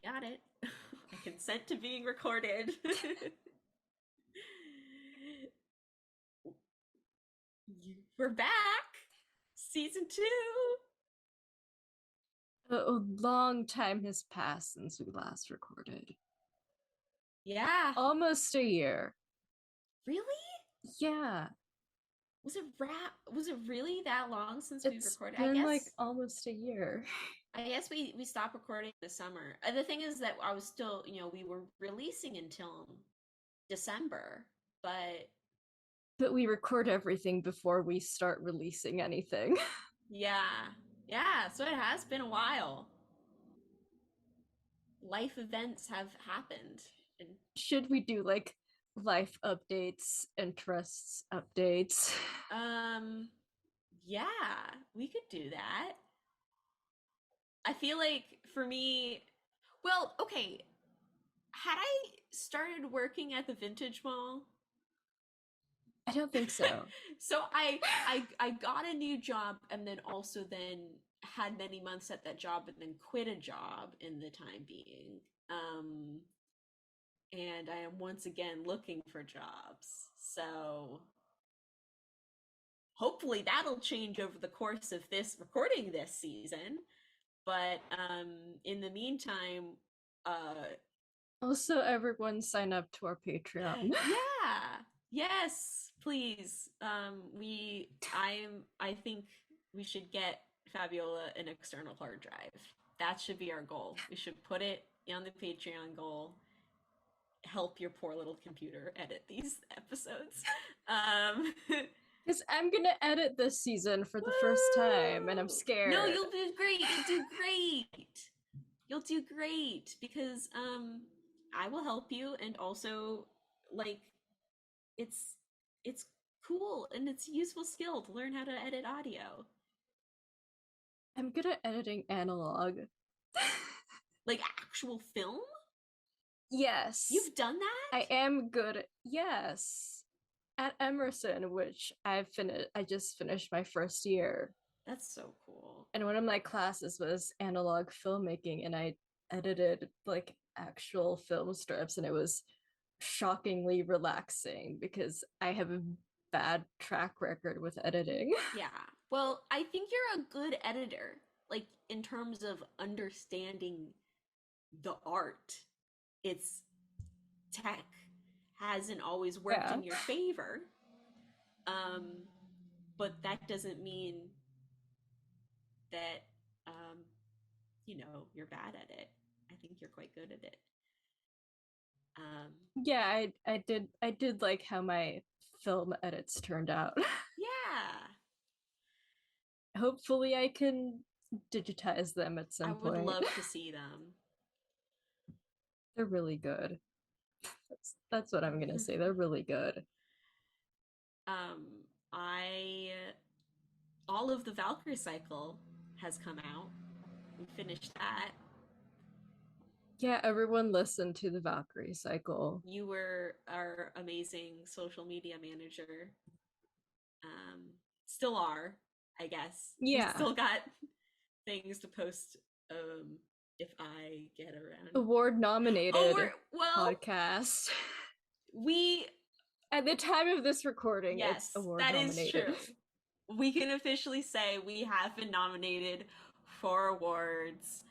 Got it. I consent to being recorded. We're back. Season 2. A long time has passed since we last recorded. Yeah. Almost a year. Really? Yeah. Was it really that long since we recorded? It's been like almost a year. I guess we stopped recording this summer. The thing is that I was still, we were releasing until December, but we record everything before we start releasing anything. Yeah. So it has been a while. Life events have happened. And should we do like life updates, interests updates? Yeah, we could do that. I feel like for me, well, okay, had I started working at the vintage mall? I don't think so. So I got a new job and then also then had many months at that job and then quit a job in the time being. And I am once again looking for jobs. So hopefully that'll change over the course of this recording this season. But in the meantime, also everyone sign up to our Patreon. Yeah. Yes, please. I think we should get Fabiola an external hard drive. That should be our goal. We should put it on the Patreon goal. Help your poor little computer edit these episodes. Because I'm gonna edit this season for the first time, and I'm scared. No, you'll do great. You'll do great because I will help you, and also like it's cool and it's a useful skill to learn how to edit audio. I'm good at editing analog. Like actual film? Yes. You've done that? I am good. Yes. At Emerson, which I just finished my first year. That's so cool. And one of my classes was analog filmmaking, and I edited like actual film strips, and it was shockingly relaxing because I have a bad track record with editing. Yeah. Well, I think you're a good editor, like in terms of understanding the art. It's tech hasn't always worked in your favor. But that doesn't mean that you're bad at it. I think you're quite good at it. Yeah, I did like how my film edits turned out. Yeah. Hopefully I can digitize them at some point. I would love to see them. They're really good. That's what I'm gonna say. They're really good. All of the Valkyrie cycle has come out. We finished that. Yeah, everyone listened to the Valkyrie cycle. You were our amazing social media manager. Still are, I guess. Yeah. We still got things to post if I get around. Award nominated podcast. We at the time of this recording, yes, it's award nominated. That is true. We can officially say we have been nominated for awards.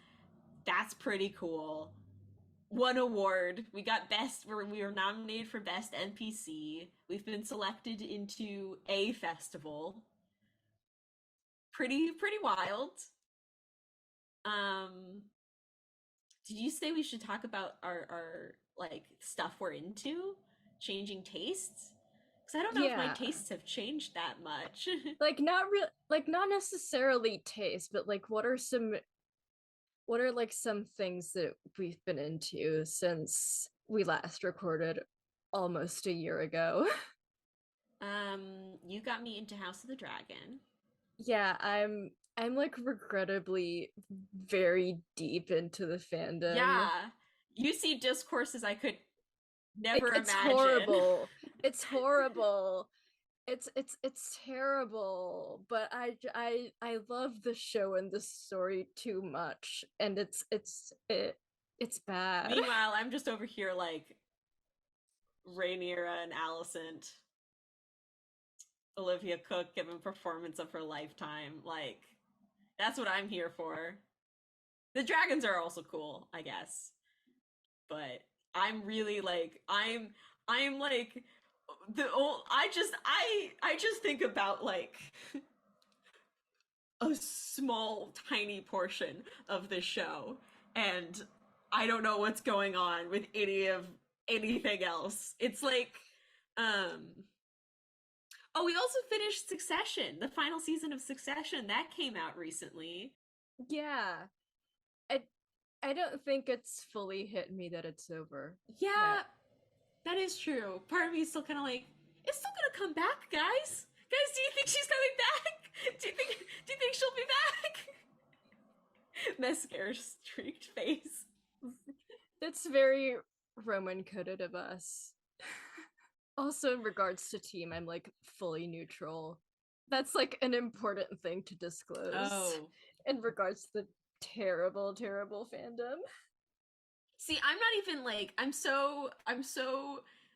That's pretty cool. One award. We got we were nominated for best NPC. We've been selected into a festival. Pretty wild. Did you say we should talk about our like stuff we're into, changing tastes? Because I don't know if my Yeah. tastes have changed that much. Like not real like not necessarily taste, but like what are like some things that we've been into since we last recorded almost a year ago? You got me into House of the Dragon. Yeah, I'm like regrettably very deep into the fandom. Yeah, you see discourses I could never It's imagine. horrible. It's horrible. It's terrible, but I love the show and the story too much, and it's bad. Meanwhile, I'm just over here like Rhaenyra and Alicent, Olivia Cook giving performance of her lifetime. Like, that's what I'm here for. The dragons are also cool, I guess. But I'm really like I'm like the old I just think about like a small tiny portion of the show, and I don't know what's going on with any of anything else. It's like um oh, we also finished Succession, the final season of Succession that came out recently. Yeah, I I don't think it's fully hit me that it's over Yeah, yet. that is true. Part of me is still kind of like, it's still gonna come back, guys. Guys, do you think she's coming back? Do you think she'll be back? Mascara streaked face. That's very Roman coded of us. Also, in regards to team, I'm like fully neutral. That's like an important thing to disclose Oh, in regards to the terrible, terrible fandom. see, I'm not even like I'm so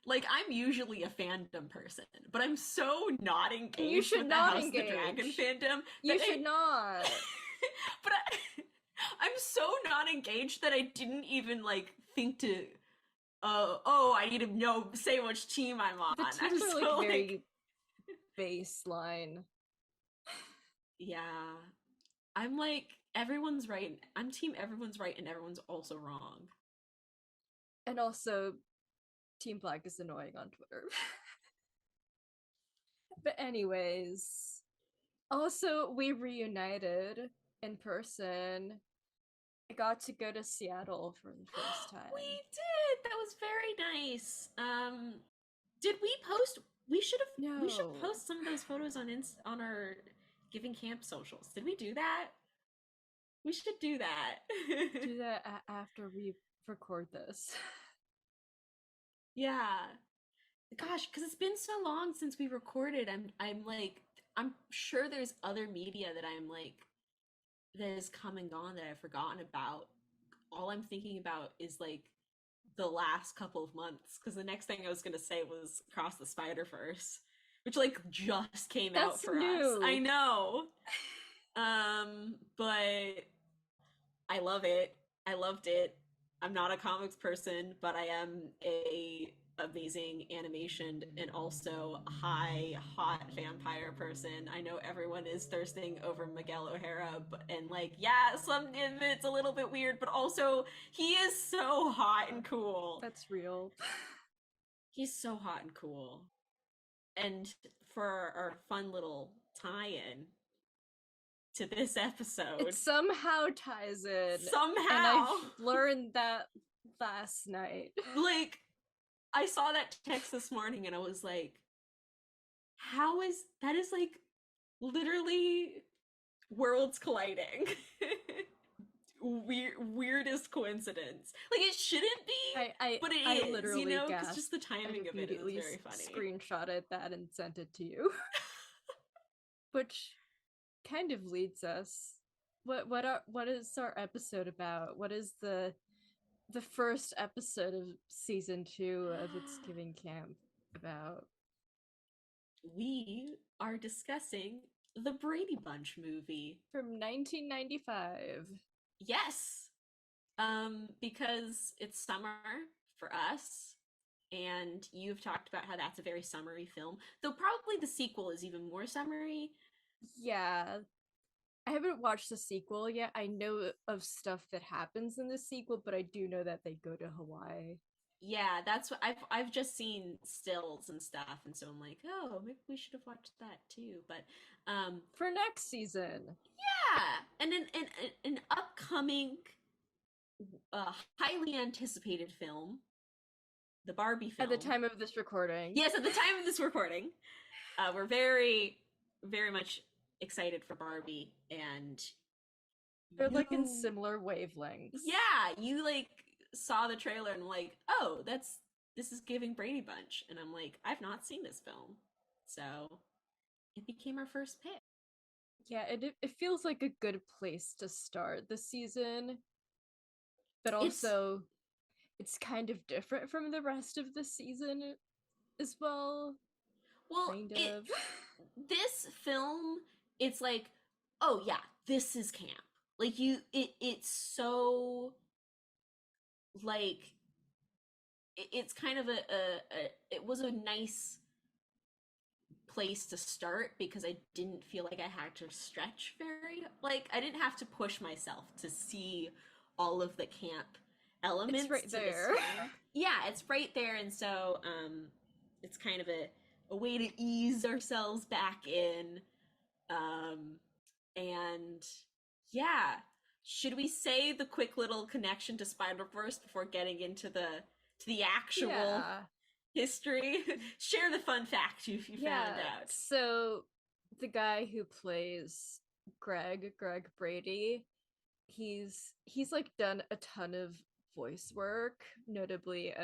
like I'm usually a fandom person, but I'm so not You engaged should with the not House of the Dragon engage. fandom that You should not. but I'm so not engaged that I didn't even like think to oh, I need to know say which team I'm on. The I'm teams are like so like very baseline. yeah. I'm like everyone's right. I'm team everyone's right and everyone's also wrong. And also, Team Black is annoying on Twitter. But, anyways, also, we reunited in person. I got to go to Seattle for the first We time. did. That was very nice. Did we post we should No, post some of those photos on on our giving camp socials. Did we do that? We should do that. do that after we record this. Yeah. Gosh, because it's been so long since we recorded. I'm like I'm sure there's other media that I'm like that has come and gone that I've forgotten about. All I'm thinking about is like the last couple of months because the next thing I was gonna say was Across the Spider Verse, which like just came out That's for us. I new. know, but I love it. I loved it. I'm not a comics person, but I am a amazing animation and also high hot vampire person. I know everyone is thirsting over Miguel O'Hara, but, and like yeah, some of it's a little bit weird, but also he is so hot and cool. That's real. He's so hot and cool. And for our fun little tie-in to this It episode, somehow ties in, and I somehow learned that last night. like I saw that text this morning and I was like, how is that is like literally worlds colliding. Weirdest coincidence. Like it shouldn't be, but it I is, you literally know, because just gasped. the I timing of it is immediately very funny. screenshotted that and sent it to you, which kind of leads us. What is our episode about? What is the first episode of season 2 of It's Giving Camp about? We are discussing the Brady Bunch movie. From 1995. Yes. Because it's summer for us, and you've talked about how that's a very summery film. Though probably the sequel is even more summery. Yeah, I haven't watched the sequel yet. I know of stuff that happens in the sequel, but I do know that they go to Hawaii. Yeah, that's what I've just seen stills and stuff, and so I'm like, oh, maybe we should have watched that too. But For next season. yeah, and an upcoming, highly anticipated film, the Barbie At the film. time of this recording. Yes, at the time of this recording, we're very much excited for Barbie, and They're like in you, similar wavelengths. yeah, you like saw the trailer and like, oh, this is giving Brady Bunch, and I'm like, I've not seen this film, so it became our first pick. Yeah, it feels like a good place to start the season, but It's also it's kind of different from the rest of the season as well. well, Kind it of. this film, it's like, oh yeah, this is camp. Like it's so like it's kind of it was a nice place to start because I didn't feel like I had to stretch very, like I didn't have to push myself to see all of the camp It's elements right to this there. film. Yeah, it's right there, and so it's kind of a way to ease ourselves back in. Um and yeah, should we say the quick little connection to Spider-Verse before getting into the actual Yeah. history? Share the fun fact you Yeah. found out. So the guy who plays Greg Brady, he's like done a ton of voice work, notably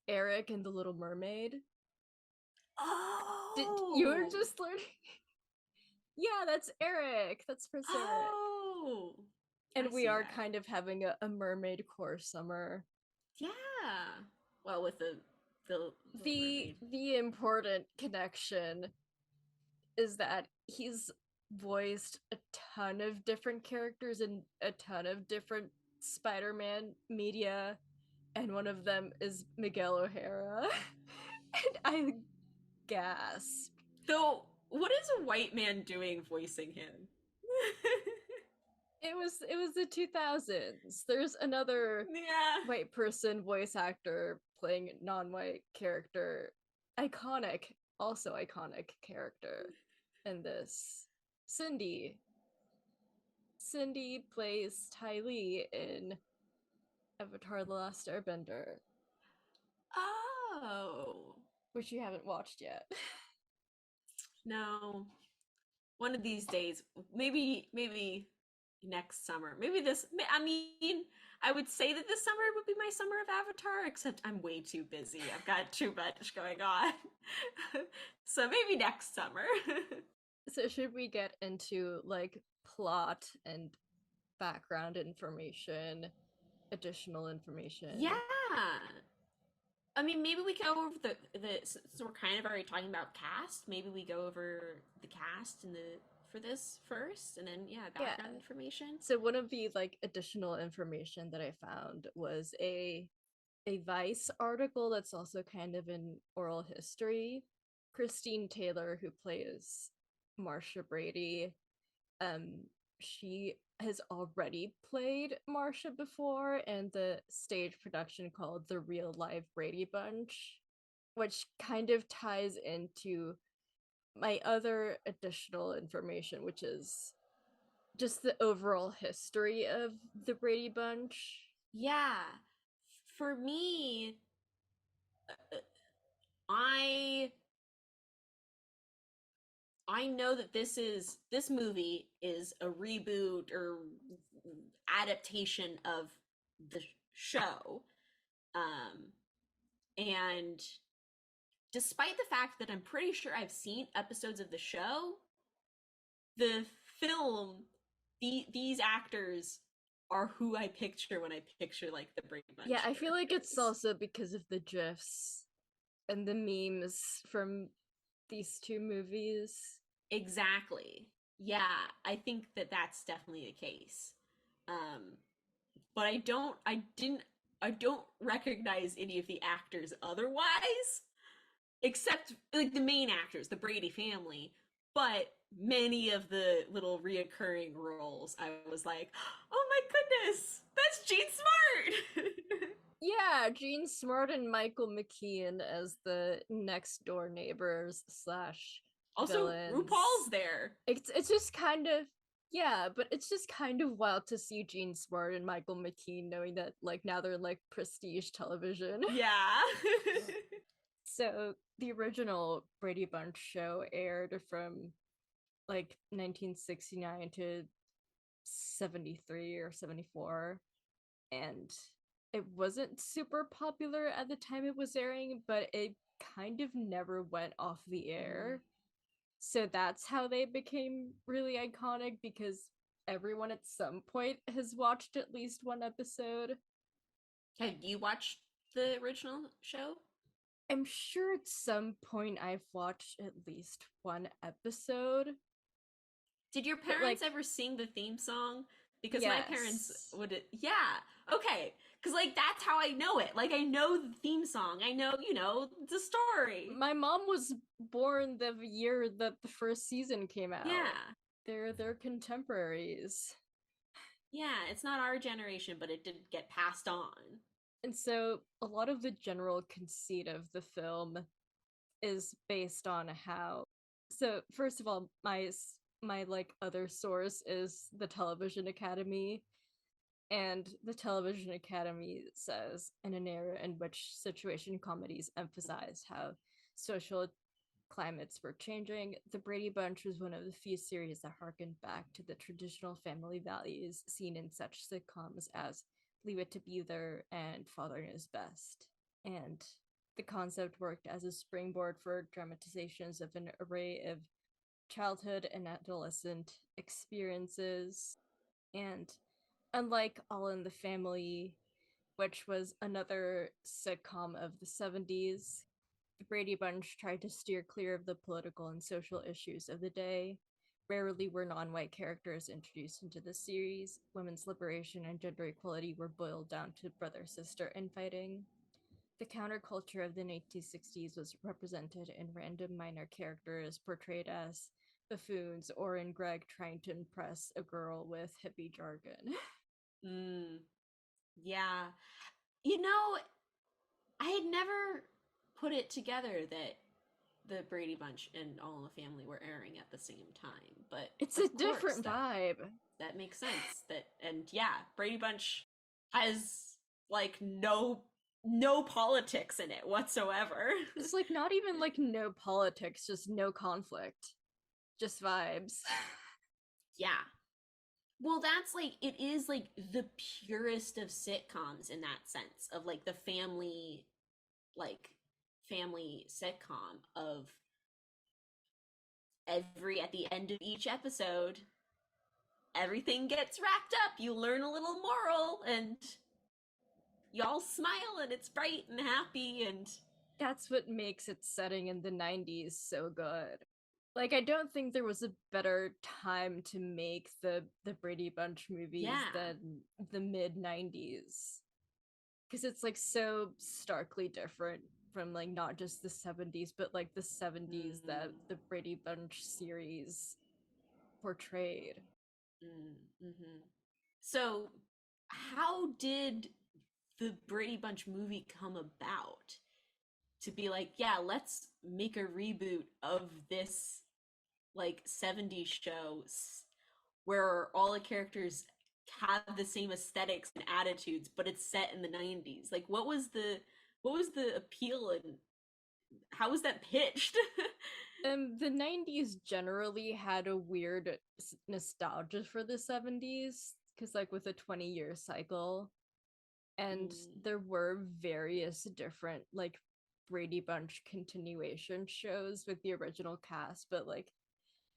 Eric and the Little Mermaid. Did you were Oh, just learning? Yeah, that's Eric. That's Prince Eric. oh, I And we see are that. kind of having a mermaid core summer. Yeah. Well, with the Little The Mermaid. the important connection is that he's voiced a ton of different characters in a ton of different Spider-Man media, and one of them is Miguel O'Hara. And I gasped. Though, what is a white man doing voicing him? It was the 2000s. There's another Yeah. white person voice actor playing non-white character, iconic, also iconic character in this. Cindy. Cindy plays Ty Lee in Avatar: The Last Airbender, Oh. which you haven't watched yet. No. One of these days, maybe next summer. Maybe this I mean, I would say that this summer would be my summer of Avatar, except I'm way too busy. I've got too much going on. So maybe next summer. So should we get into like plot and background information, additional information? Yeah. I mean, maybe we go over the so we're kind of already talking about cast. Maybe we go over the cast and the for this first, and then yeah, Yeah. background information. So one of the like additional information that I found was a Vice article that's also kind of an oral history. Christine Taylor, who plays Marsha Brady, um, she has already played Marsha before in the stage production called The Real Live Brady Bunch, which kind of ties into my other additional information, which is just the overall history of the Brady Bunch. Yeah, for me, I I know that this movie is a reboot or adaptation of the show. Um, and despite the fact that I'm pretty sure I've seen episodes of the show, the film, these actors are who I picture when I picture like the Brady Yeah, Bunch I feel like it's characters. also because of the gifs and the memes from these two movies. Exactly. Yeah, I think that that's definitely the case. Um, but I don't recognize any of the actors otherwise, except like the main actors, the Brady family. But many of the little reoccurring roles, I was like, oh my goodness, that's Jean Smart. Yeah, Gene Smart and Michael McKean as the next door neighbors slash Also, villains. RuPaul's there. It's just kind of yeah, but it's just kind of wild to see Gene Smart and Michael McKean knowing that like now they're like prestige television. Yeah. So the original Brady Bunch show aired from like 1969 to 73 or 74, and it wasn't super popular at the time it was airing, but it kind of never went off the Mm. air. So that's how they became really iconic, because everyone at some point has watched at least one episode. Have you watched the original show? I'm sure at some point I've watched at least one episode, Did your but parents like, ever sing the theme song? Because my parents yes. would, yeah, okay. Because, like, that's how I know it. Like, I know the theme song, I know, the story. My mom was born the year that the first season came out. Yeah. They're contemporaries. Yeah, it's not our generation, but it did get passed on. And so a lot of the general conceit of the film is based on how, so first of all, my like other source is the Television Academy, and the Television Academy says in an era in which situation comedies emphasize how social climates were changing, the Brady Bunch was one of the few series that harkened back to the traditional family values seen in such sitcoms as Leave It to Beaver and Father Knows Best. And the concept worked as a springboard for dramatizations of an array of childhood and adolescent experiences. And unlike All in the Family, which was another sitcom of the 70s, the Brady Bunch tried to steer clear of the political and social issues of the day. Rarely were non white characters introduced into the series. Women's liberation and gender equality were boiled down to brother sister infighting. The counterculture of the 1960s was represented in random minor characters portrayed as buffoons, or in Greg trying to impress a girl with hippie jargon. Mm, yeah. You know, I had never put it together that the Brady Bunch and All in the Family were airing at the same time, but It's a of course different vibe. that makes sense. That and yeah, Brady Bunch has like no politics in it whatsoever. It's like not even like no politics, just no conflict, just vibes. Yeah. Well, that's like it is like the purest of sitcoms in that sense of like the like family sitcom of every at the end of each episode everything gets wrapped up. You learn a little moral and y'all smile and it's bright and happy and That's what makes its setting in the 90s so good. Like, I don't think there was a better time to make the Brady Bunch movies yeah. than the mid 90s, because it's like so starkly different from like not just the 70s, but like the 70s that Mm-hmm. the Brady Bunch series portrayed. Mm-hmm. So, how did the Brady Bunch movie come about? To be like, yeah, let's make a reboot of this like 70s show where all the characters have the same aesthetics and attitudes, but it's set in the 90s. Like what was the appeal and how was that pitched? The 90s generally had a weird nostalgia for the 70s, because like with a 20-year cycle, and Mm, there were various different like Brady Bunch continuation shows with the original cast, but like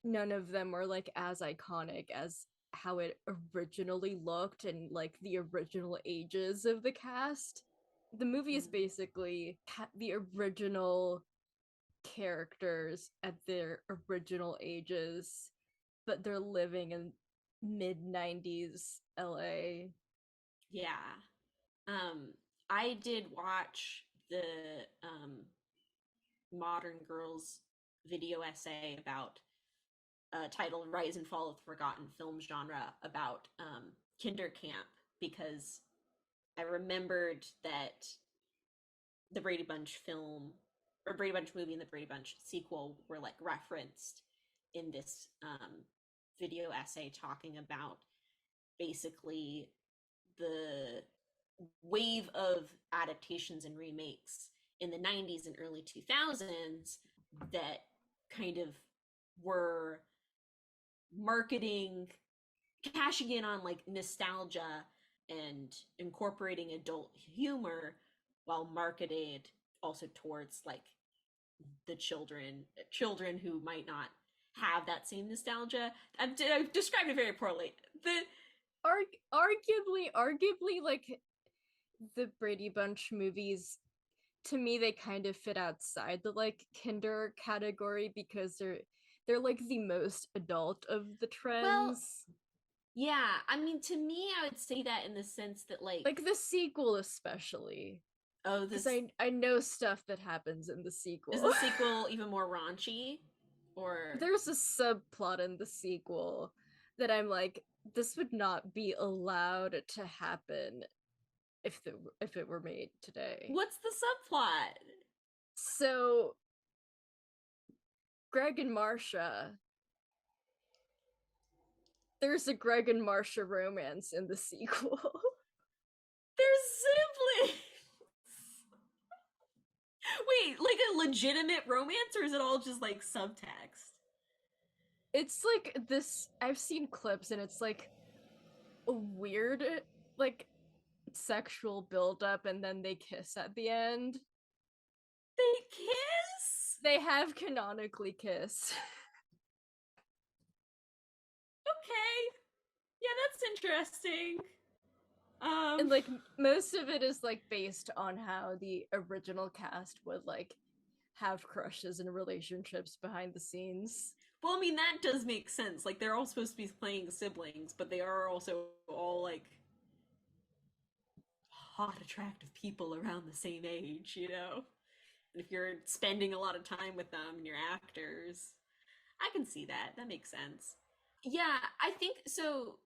none of them were like as iconic as how it originally looked and like the original ages of the cast. The movie is mm, basically the original characters at their original ages, but they're living in mid 90s LA. yeah. Um, I did watch the Modern Girls video essay about titled Rise and Fall of the Forgotten Film Genre about kinder camp, because I remembered that the Brady Bunch film or Brady Bunch movie and the Brady Bunch sequel were like referenced in this video essay talking about basically the wave of adaptations and remakes in the 90s and early 2000s that kind of were marketing, cashing in on like nostalgia and incorporating adult humor while marketed also towards like the children who might not have that same nostalgia. I've described it very poorly. The Arguably, like the Brady Bunch movies, to me, they kind of fit outside the like kinder category because they're like the most adult of the well, trends. yeah, I mean, to me, I would say that in the sense that Like the sequel, especially. oh, Because this I know stuff that happens in the is sequel. the sequel even more raunchy, or There's a subplot in the sequel that I'm like, this would not be allowed to happen if it were made today. what's the subplot? So Greg and Marsha, there's a Greg and Marsha romance in the sequel. They're siblings. Wait, like a legitimate romance, or is it all just like subtext? It's like this, I've seen clips and it's like a weird like sexual buildup and then they kiss at the end. They kiss? They have canonically kissed. Okay. Yeah, that's interesting. And like most of it is like based on how the original cast would like have crushes and relationships behind the scenes. Well, I mean, that does make sense. Like, they're all supposed to be playing siblings, but they are also all, like, hot, attractive people around the same age, you know? And if you're spending a lot of time with them and you're actors, I can see that. That makes sense. Yeah, I think so.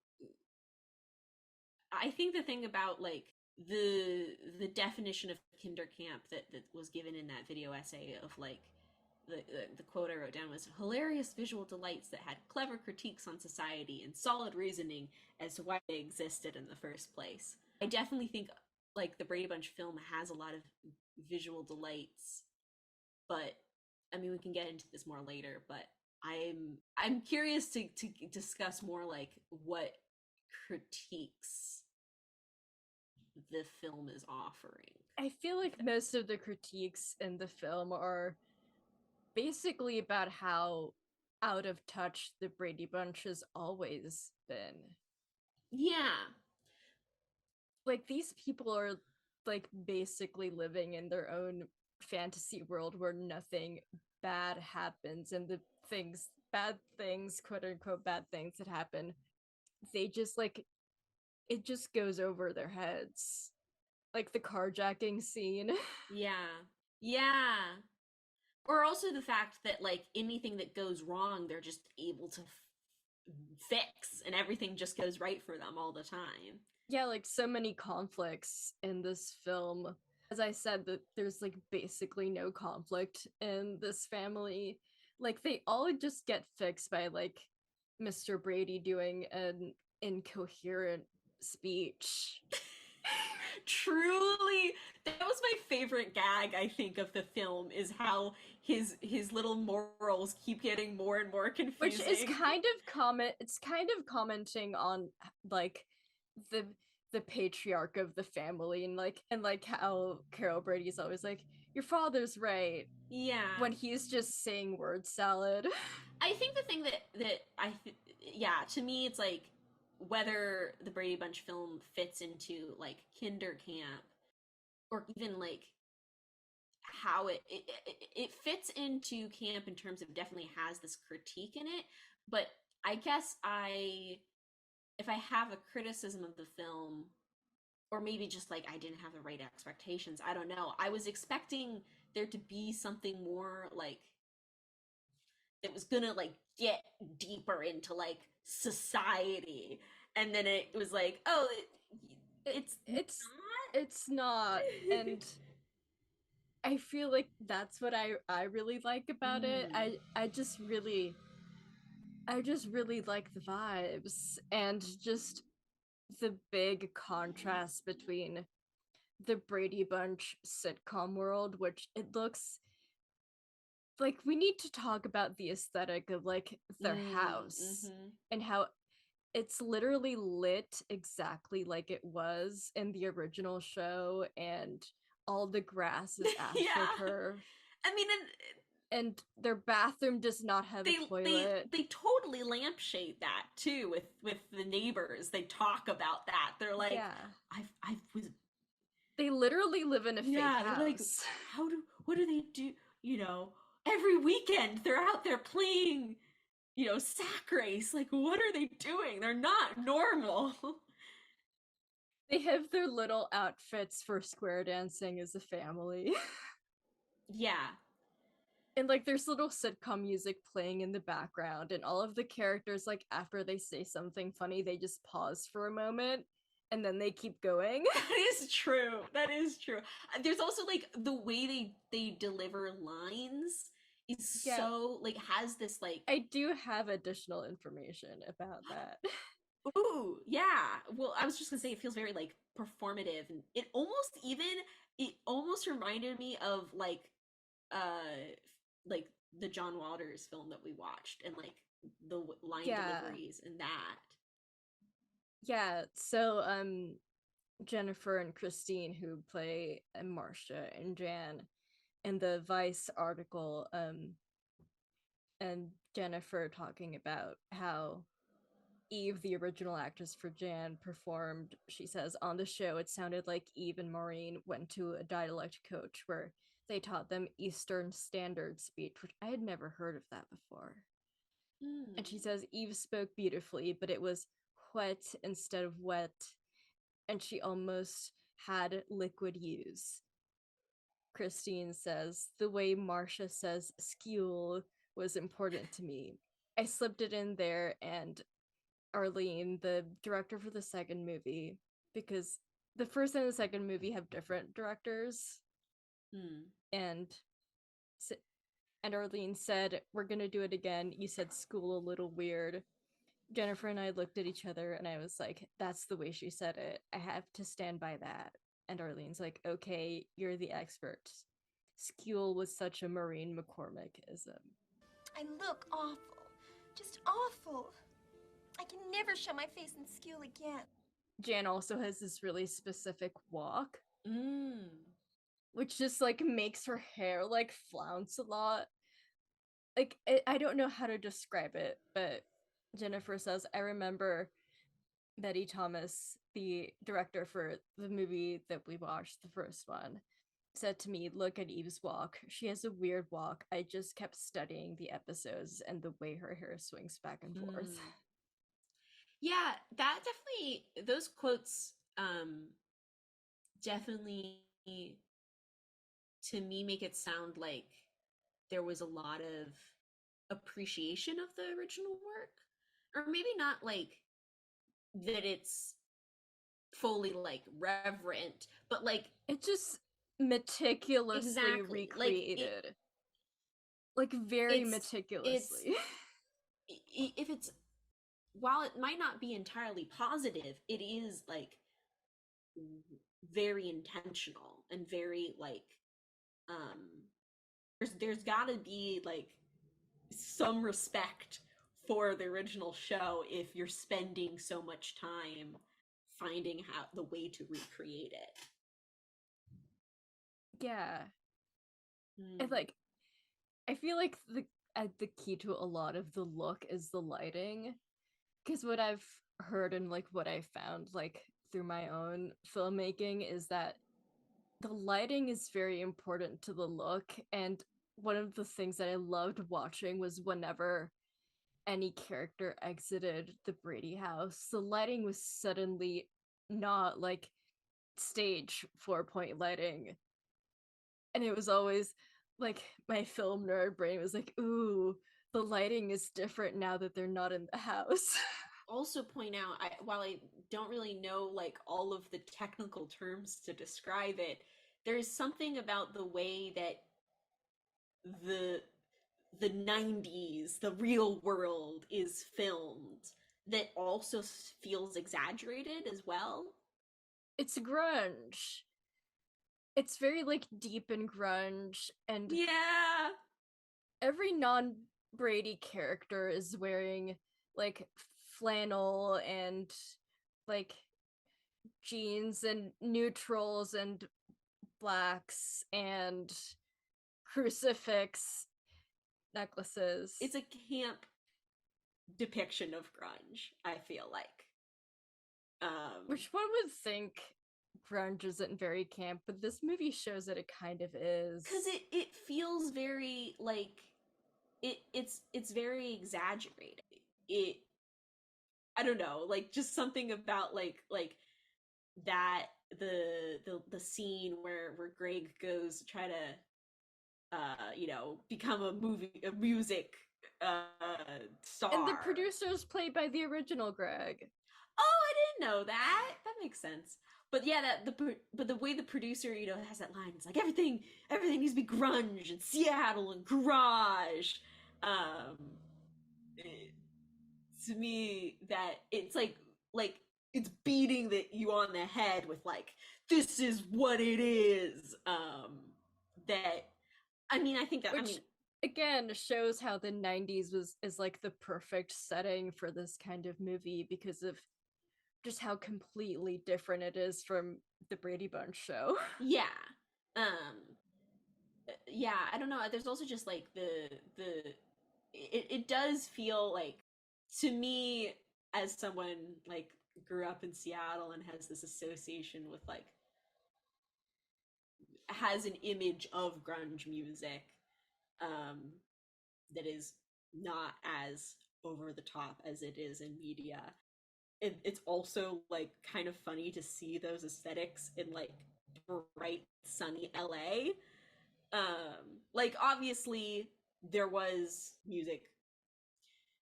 I think the thing about, like, the definition of kinder camp that was given in that video essay of, like, the quote I wrote down was hilarious visual delights that had clever critiques on society and solid reasoning as to why they existed in the first place. I definitely think like the Brady Bunch film has a lot of visual delights, but I mean we can get into this more later, but I'm curious to discuss more like what critiques the film is offering. I feel like most of the critiques in the film are basically about how out of touch the Brady Bunch has always been. Yeah. Like these people are like basically living in their own fantasy world where nothing bad happens and the bad things, quote unquote bad things that happen, they just like it just goes over their heads. Like the carjacking scene. Yeah. Yeah. Or also the fact that like anything that goes wrong they're just able to fix and everything just goes right for them all the time. Yeah, like so many conflicts in this film. As I said, that there's like basically no conflict in this family. Like they all just get fixed by like Mr. Brady doing an incoherent speech. Truly, that was my favorite gag I think of the film is how his little morals keep getting more and more Which is confusing. kind of it's kind of commenting on like the the patriarch of the family and like how Carol Brady's always like your father's right Yeah. when he's just saying word salad. I think the thing yeah, to me it's like whether the Brady Bunch film fits into like kinder camp or even like how it fits into camp in terms of definitely has this critique in it, but I guess I if I have a criticism of the film or maybe just like I didn't have the right expectations, I don't know, I was expecting there to be something more like that was gonna like get deeper into like society, and then it was like, oh, It, it's it's not. it's not, and I feel like that's what I really like about it. Mm. I just really like the vibes and just the big contrast between the Brady Bunch sitcom world, which it looks like we need to talk about the aesthetic of like their house Mm-hmm. and how it's literally lit exactly like it was in the original show, and all the grass is Yeah, astroturf, I mean, and and their bathroom does not have a they they toilet. they totally lampshade that too with the neighbors. They talk about that. They're like, Yeah. I was, They literally live in a fake yeah. They're like, house. what do they do? You know, every weekend they're out there playing, sack race. Like, what are they doing? They're not normal. They have their little outfits for square dancing as a family. Yeah. And like there's little sitcom music playing in the background, and all of the characters, like after they say something funny, they just pause for a moment and then they keep going. That is true. That is true. There's also like the way they deliver lines is Yeah, so like has this like, I do have additional information about that. ooh, yeah. Well, I was just gonna say it feels very like performative, and it almost reminded me of like the John Waters film that we watched, and like the line Yeah. deliveries and that. Yeah, so Jennifer and Christine, who play Marcia and Jan, in the Vice article, and Jennifer talking about how Eve, the original actress for Jan, performed. She says, on the show, it sounded like Eve and Maureen went to a dialect coach where they taught them Eastern Standard speech, which I had never heard of that before. And she Hmm. says Eve spoke beautifully, but it was wet instead of wet, and she almost had liquid use. Christine says, the way Marcia says skule was important to me. I slipped it in there, and Arlene, the director for the second movie, because the first and the second movie have different directors, Hmm. and and Arlene said, "We're gonna do it again. You said school a little weird." Jennifer and I looked at each other, and I was like, "That's the way she said it. I have to stand by that." And Arlene's like, "Okay, you're the expert. Skule was such a Maureen McCormickism." I look awful. Just awful. I can never show my face in school again. Jan also has this really specific walk, Mm. which just like makes her hair like flounce a lot. Like I don't know how to describe it, but Jennifer says, I remember Betty Thomas, the director for the movie that we watched, the first one, said to me, "Look at Eve's walk. She has a weird walk. I just kept studying the episodes and the way her hair swings back and forth." Mm. Yeah, that definitely, those quotes definitely to me make it sound like there was a lot of appreciation of the original work, or maybe not like that it's fully like reverent, but like It just meticulously exactly like recreated, like very it's it's meticulously. if it's, while it might not be entirely positive, it is like very intentional and very like um there's got to be like some respect for the original show if you're spending so much time finding how the way to recreate it. Yeah. And Mm. like I feel like the key to a lot of the look is the lighting, because what I've heard and like what I found like through my own filmmaking is that the lighting is very important to the look. And one of the things that I loved watching was whenever any character exited the Brady house, the lighting was suddenly not like stage 4-point lighting, and it was always like my film nerd brain was like, ooh, the lighting is different now that they're not in the house. Also point out, while I don't really know like all of the technical terms to describe it, there's something about the way that the the 90s, the real world is filmed that also feels exaggerated as well. It's grunge. It's very like deep in grunge, and Yeah. every non-Brady character is wearing like flannel and like jeans and neutrals and blacks and crucifix necklaces. It's a camp depiction of grunge, I feel like. Which one would think grunge isn't very camp, but this movie shows that it kind of is. Because it feels very like it's very exaggerated. It I don't know, like just something about like that the scene where Greg goes to try to become a music star. And the producer's played by the original Greg. Oh, I didn't know that. That makes sense. But yeah, but the way the producer has that line, it's like everything needs to be grunge and Seattle and garage. Um, to me, that it's like it's beating you on the head with like this is what it is. That I mean, I think that Which again shows how the 90s is like the perfect setting for this kind of movie because of just how completely different it is from the Brady Bunch show. Yeah. Yeah, I don't know. There's also just like it does feel like to me as someone like grew up in Seattle and has this association with like has an image of grunge music um that is not as over the top as it is in media. It's also like kind of funny to see those aesthetics in like bright sunny LA. Like obviously there was music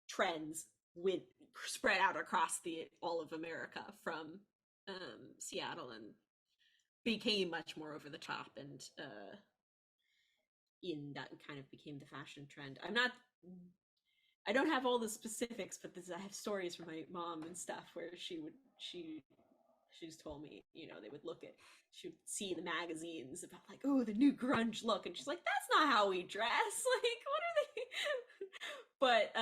trends with spread out across the all of America from Seattle and became much more over the top and in that kind of became the fashion trend. I don't have all the specifics, but I have stories from my mom and stuff where she's told me, they would look at, she would see the magazines about like, oh, the new grunge look, and she's like, that's not how we dress. Like, what are they? But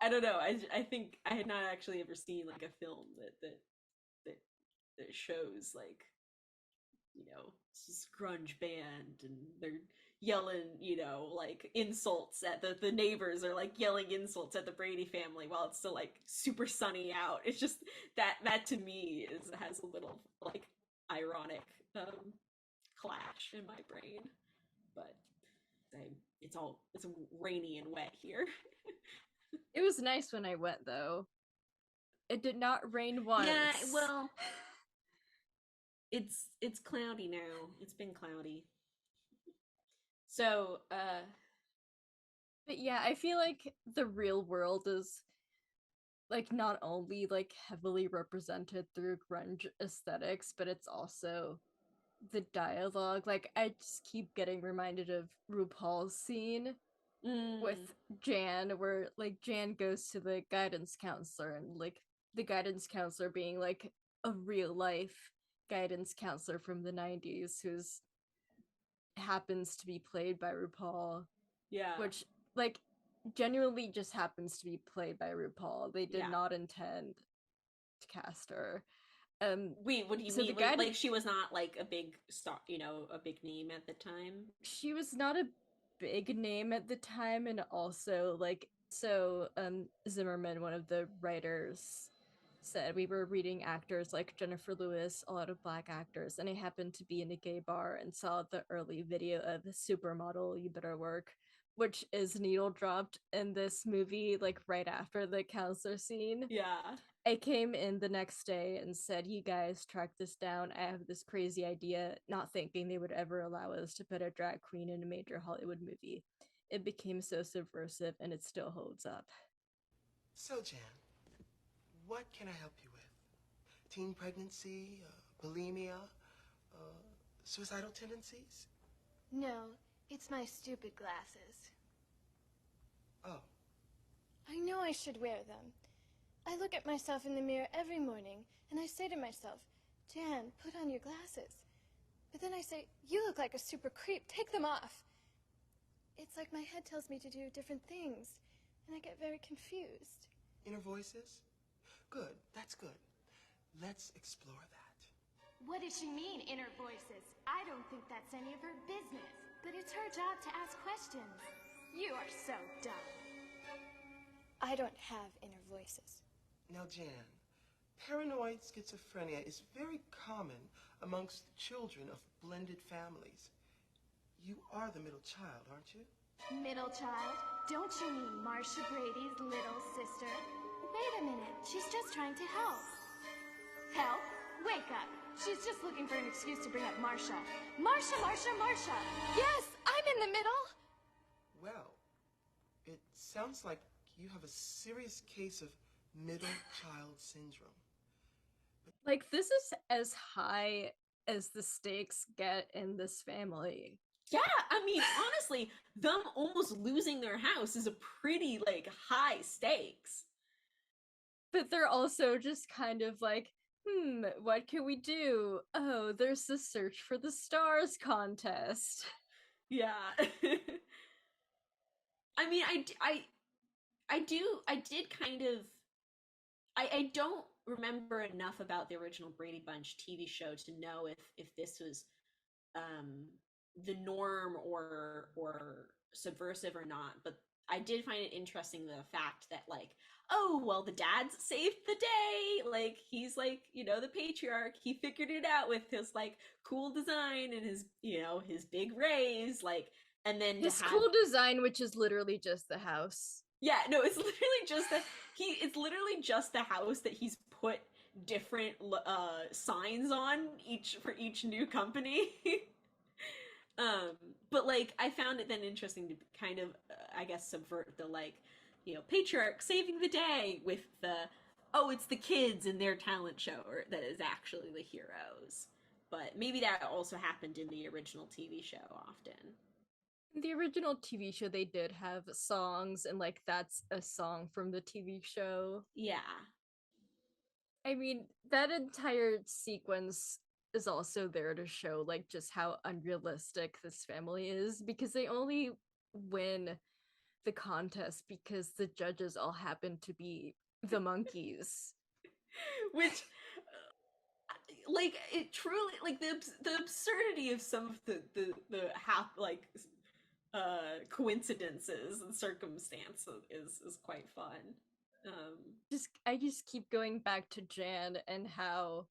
I don't know. I think I had not actually ever seen like a film that shows like this grunge band and they're yelling, like insults at the neighbors are like yelling insults at the Brady family while it's still like super sunny out. It's just that to me has a little like ironic clash in my brain. But it's rainy and wet here. It was nice when I went though. It did not rain once. Yeah, well, it's cloudy now. It's been cloudy. So, but yeah, I feel like the real world is like not only like heavily represented through grunge aesthetics, but it's also the dialogue. Like I just keep getting reminded of RuPaul's scene with Jan, where like Jan goes to the guidance counselor and like the guidance counselor being like a real life guidance counselor from the 90s who's happens to be played by RuPaul. Yeah. Which like genuinely just happens to be played by RuPaul. They did not intend to cast her. Wait, what do you mean? Like she was not like a big star, a big name at the time? She was not a big name at the time, and also like Zimmerman, one of the writers, said we were reading actors like Jennifer Lewis, a lot of black actors, and I happened to be in a gay bar and saw the early video of Supermodel, You Better Work, which is needle dropped in this movie, like right after the counselor scene. Yeah. I came in the next day and said, you guys track this down. I have this crazy idea, not thinking they would ever allow us to put a drag queen in a major Hollywood movie. it became so subversive and it still holds up. So, Jan, what can I help you with? Teen pregnancy, bulimia, suicidal tendencies? No, it's my stupid glasses. Oh, I know I should wear them. I look at myself in the mirror every morning, and I say to myself, Jan, put on your glasses. But then I say, you look like a super creep, take them off. It's like my head tells me to do different things, and I get very confused. inner voices? Good, that's good. Let's explore that. What does she mean, inner voices? I don't think that's any of her business. But it's her job to ask questions. You are so dumb. I don't have inner voices. Now, Jan, paranoid schizophrenia is very common amongst children of blended families. You are the middle child, aren't you? Middle child? Don't you mean Marcia Brady's little sister? Wait a minute, she's just trying to help. Help? Wake up. She's just looking for an excuse to bring up Marcia. Marcia, Marcia, Marcia! Yes, I'm in the middle! Well, it sounds like you have a serious case of middle child syndrome. Like, this is as high as the stakes get in this family. Yeah, I mean, honestly, them almost losing their house is a pretty, like, high stakes. But they're also just kind of like, what can we do? Oh, there's the Search for the Stars contest. Yeah. I mean, I did kind of, I don't remember enough about the original Brady Bunch TV show to know if this was the norm or subversive or not, but I did find it interesting the fact that, like, oh well, the dad's saved the day, like he's like, you know, the patriarch, he figured it out with his like cool design and his, you know, his big raise, like, and then His to have, cool design, which is literally just the house. yeah, no, it's literally just that it's literally just the house that he's put different signs on each for each new company. But like I found it then interesting to kind of I guess subvert the, like, you know, patriarch saving the day with the, oh, it's the kids in their talent show or, that is actually the heroes. But maybe that also happened in the original TV show often. In the original TV show, they did have songs, and like that's a song from the TV show. Yeah. I mean, that entire sequence is also there to show like just how unrealistic this family is, because they only win the contest because the judges all happen to be the monkeys. Which like it truly, like the absurdity of some of the like coincidences and circumstances is quite fun. I just keep going back to Jan and how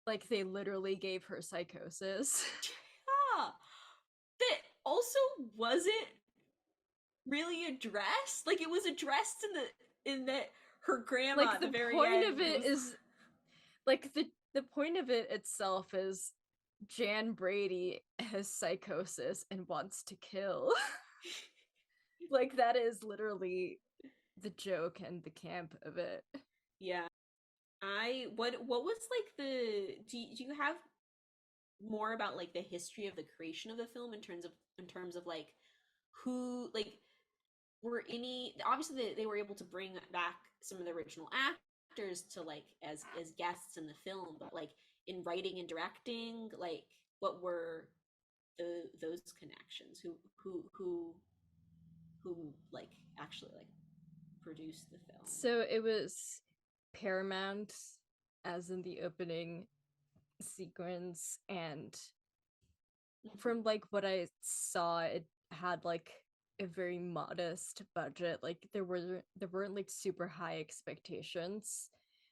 like they literally gave her psychosis. Yeah, that also wasn't really addressed. Like it was addressed in that her grandma Like at the very point end of it was, is like the point of it itself is Jan Brady has psychosis and wants to kill. Like that is literally the joke and the camp of it. yeah. What was like the, do you have more about like the history of the creation of the film in terms of like who, like, were any, obviously they were able to bring back some of the original actors to like as guests in the film, but like in writing and directing, like what were those connections, who like actually like produced the film? So it was Paramount, as in the opening sequence, and from like what I saw, it had like a very modest budget. Like there weren't like super high expectations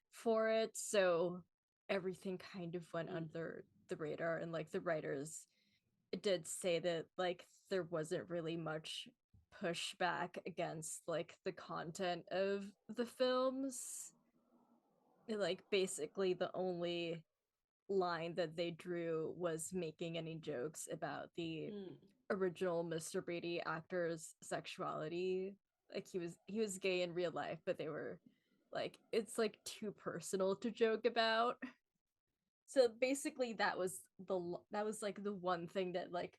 for it, so everything kind of went under the radar. And like the writers did say that like there wasn't really much pushback against like the content of the films. Like basically the only line that they drew was making any jokes about the Mm. original Mr. Brady actor's sexuality. Like he was gay in real life, but they were like it's like too personal to joke about. So basically that was like the one thing that like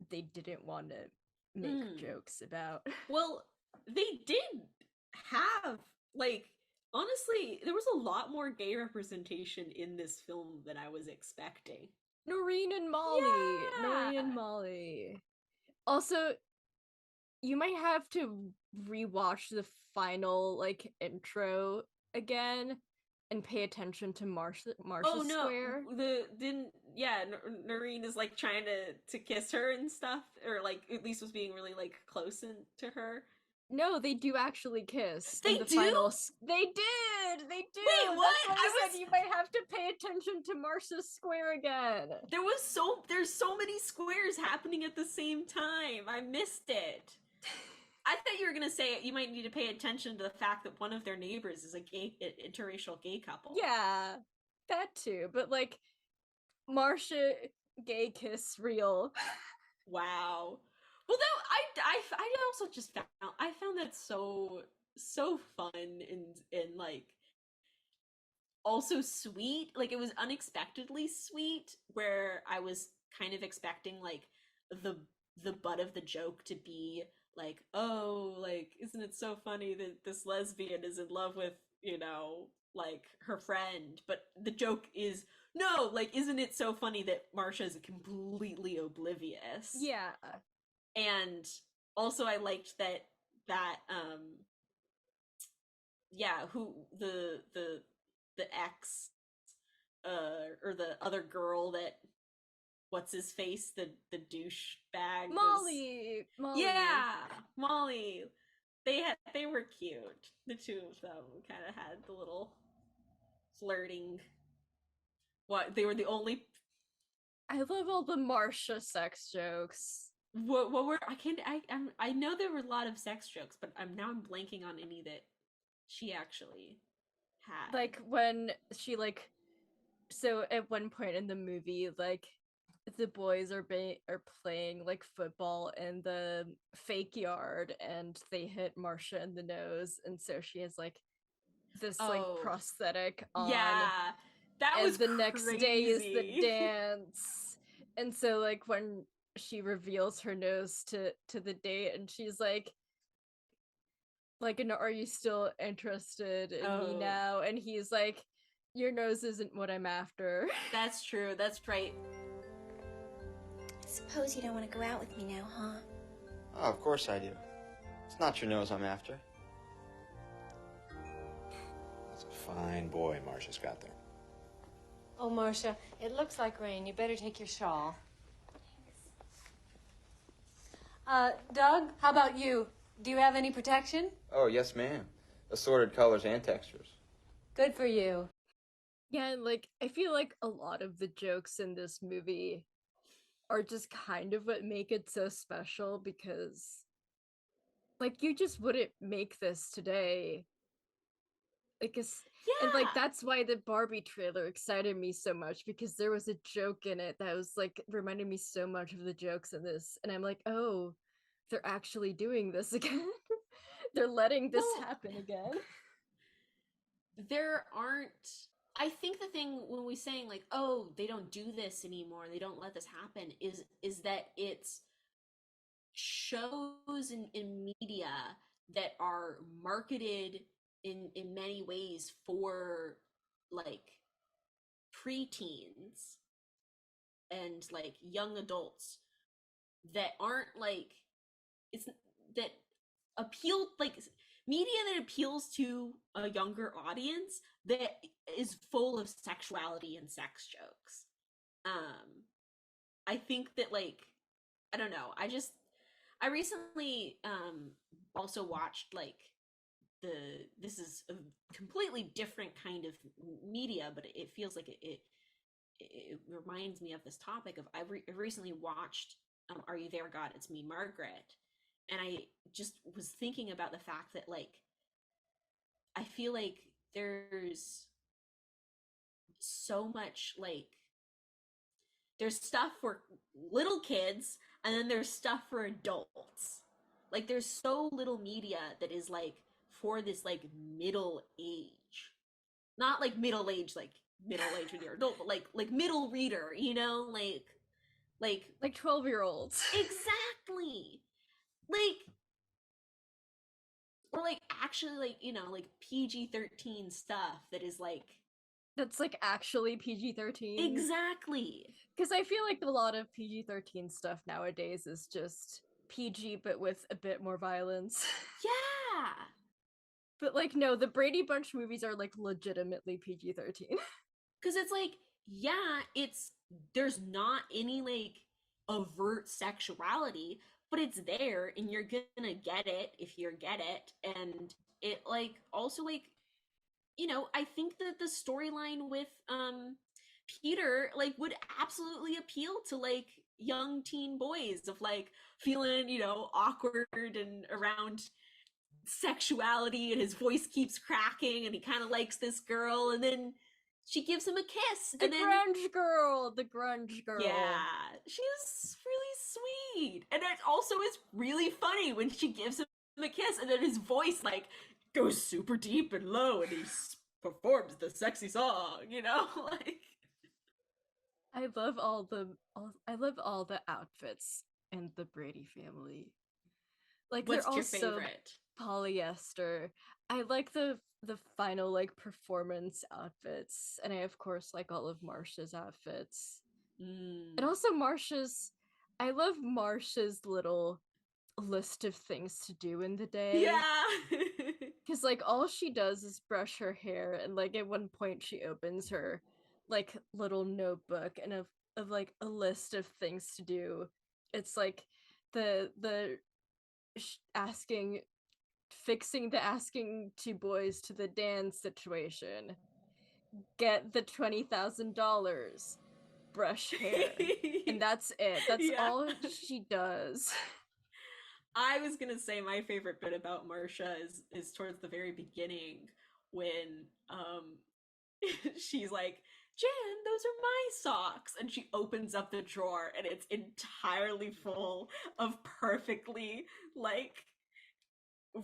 they didn't want to make jokes about. Well, they did have, like, honestly, there was a lot more gay representation in this film than I was expecting. Noreen and Molly. Noreen and Molly. Also, you might have to rewatch the final like intro again and pay attention to Marsha's square. The didn't yeah, Noreen is like trying to kiss her and stuff, or like at least was being really like close to her. No, they do actually kiss. They in the do? They did. They do. Wait, what? That's why I said you might have to pay attention to Marsha's square again. There's so many squares happening at the same time. I missed it. I thought you were gonna say you might need to pay attention to the fact that one of their neighbors is a gay, interracial gay couple. Yeah, that too. But like, Marsha gay kiss real. Wow. Well, though I also just found that so fun and like also sweet. Like it was unexpectedly sweet, where I was kind of expecting like the butt of the joke to be like, oh, like, isn't it so funny that this lesbian is in love with, you know, like her friend? But the joke is, no, like, isn't it so funny that Marsha is completely oblivious? Yeah. And also I liked that yeah, who the ex or the other girl that what's his face, the douchebag, Molly. Yeah, Molly. They were cute. The two of them kind of had the little flirting. What, they were the only. I love all the Marsha sex jokes. What were I know there were a lot of sex jokes, but I'm blanking on any that she actually had. Like when she like, so at one point in the movie, like the boys are playing like football in the fake yard and they hit Marsha in the nose, and so she has like this like prosthetic on. Yeah, that was the next day is the dance, and so like when she reveals her nose to the date, and she's like, and are you still interested in me now? And he's like, your nose isn't what I'm after. That's true. That's right. I suppose you don't want to go out with me now, huh? Oh, of course I do. It's not your nose I'm after. That's a fine boy Marsha's got there. Oh, Marcia, it looks like rain. You better take your shawl. Doug, how about you? Do you have any protection? Oh, yes, ma'am. Assorted colors and textures. Good for you. Yeah, like, I feel like a lot of the jokes in this movie are just kind of what make it so special, because, like, you just wouldn't make this today. Like, and like that's why the Barbie trailer excited me so much, because there was a joke in it that was like reminded me so much of the jokes in this, and I'm like, oh, they're actually doing this again. They're letting this happen again. There aren't. I think the thing when we saying like, oh, they don't do this anymore, they don't let this happen, is that it's shows in media that are marketed in many ways for like preteens and like young adults that aren't like, it's that appeal, like media that appeals to a younger audience that is full of sexuality and sex jokes. I think that, like, I don't know, I recently also watched like this is a completely different kind of media, but it feels like it reminds me of this topic of I recently watched Are You There, God? It's Me, Margaret. And I just was thinking about the fact that, like, I feel like there's so much, like, there's stuff for little kids and then there's stuff for adults. Like there's so little media that is like for this like middle age. Not like middle age when you're adult, but like middle reader, you know? Like 12-year-olds. exactly. Like or like actually like, you know, like PG-13 stuff that is like That's like actually PG-13. exactly. Because I feel like a lot of PG-13 stuff nowadays is just PG but with a bit more violence. Yeah. But like no, the Brady Bunch movies are like legitimately PG-13. Because it's like, yeah, it's there's not any like overt sexuality, but it's there and you're gonna get it if you get it. And it like also like, you know, I think that the storyline with Peter like would absolutely appeal to like young teen boys of like feeling, you know, awkward and around sexuality, and his voice keeps cracking and he kind of likes this girl, and then she gives him a kiss, The and then grunge girl. yeah, she's really sweet, and it also is really funny when she gives him a kiss and then his voice like goes super deep and low and he performs the sexy song, you know. Like I love I love all the outfits in the Brady family. Like what's they're all your so favorite? polyester. I like the final like performance outfits, and I of course like all of Marsha's outfits. And also Marsha's I love Marsha's little list of things to do in the day. Yeah. Because like all she does is brush her hair, and like at one point she opens her like little notebook and of like a list of things to do. It's like the asking fixing the asking two boys to the dance situation, get the $20,000, brush hair, and that's it. That's Yeah. all she does. I was gonna say my favorite bit about Marcia is towards the very beginning when she's like, Jan, those are my socks, and she opens up the drawer and it's entirely full of perfectly like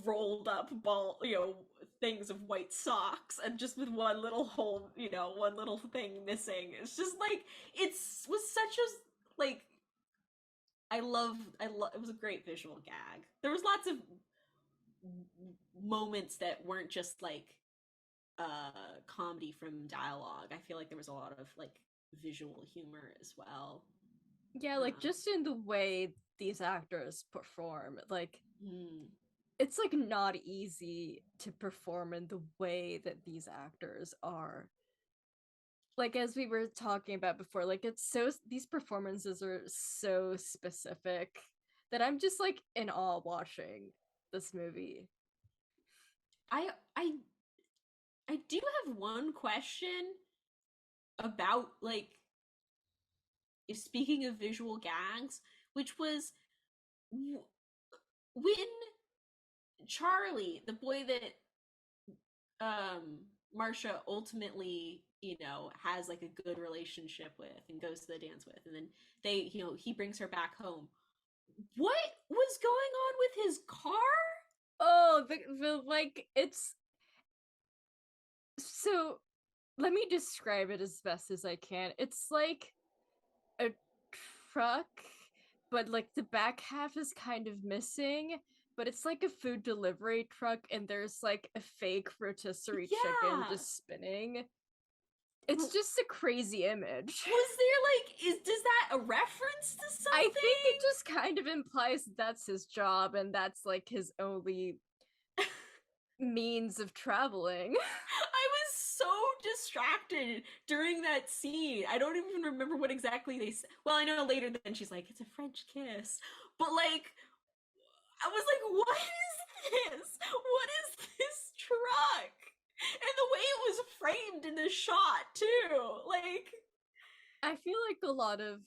rolled up ball, you know, things of white socks, and just with one little hole, you know, one little thing missing. It's just like it's was such a like it was a great visual gag. There was lots of moments that weren't just like comedy from dialogue. I feel like there was a lot of like visual humor as well. Yeah, like just in the way these actors perform, like it's like not easy to perform in the way that these actors are. Like as we were talking about before, like it's so these performances are so specific that I'm just like in awe watching this movie. I I I do have one question about like if speaking of visual gags, which was when Charlie, the boy that Marcia ultimately, you know, has like a good relationship with and goes to the dance with, and then they, you know, he brings her back home. What was going on with his car? Oh, the like it's so let me describe it as best as I can. It's like a truck, but like the back half is kind of missing, but it's like a food delivery truck and there's like a fake rotisserie chicken Yeah. just spinning. It's just a crazy image. Was there like does that a reference to something? I think it just kind of implies that's his job and that's like his only means of traveling. I was so distracted during that scene. I don't even remember what exactly they said. Well, I know later then she's like, it's a French kiss. But like, I was like, what is this? What is this truck? And the way it was framed in the shot, too. Like, I feel like a lot of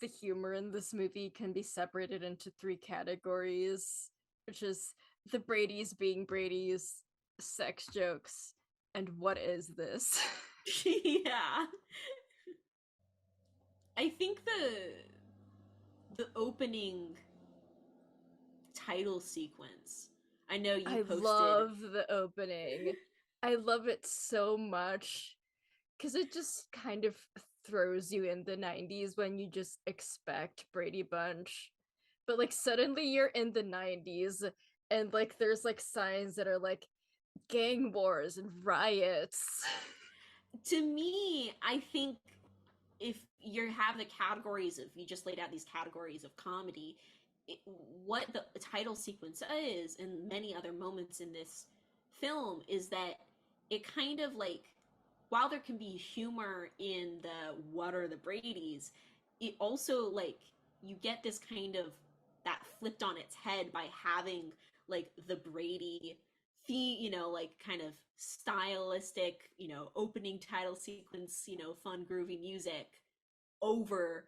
the humor in this movie can be separated into three categories, which is the Brady's being Brady's, sex jokes, and what is this? yeah. I think the opening title sequence. I know you I posted. love the opening. I love it so much because it just kind of throws you in the 90s when you just expect Brady Bunch. But like suddenly you're in the 90s and like there's like signs that are like gang wars and riots. To me, I think if you have the categories of, you just laid out these categories of comedy, what the title sequence is and many other moments in this film is that it kind of like, while there can be humor in the what are the Brady's, it also like you get this kind of that flipped on its head by having like the Brady like kind of stylistic, opening title sequence, fun groovy music over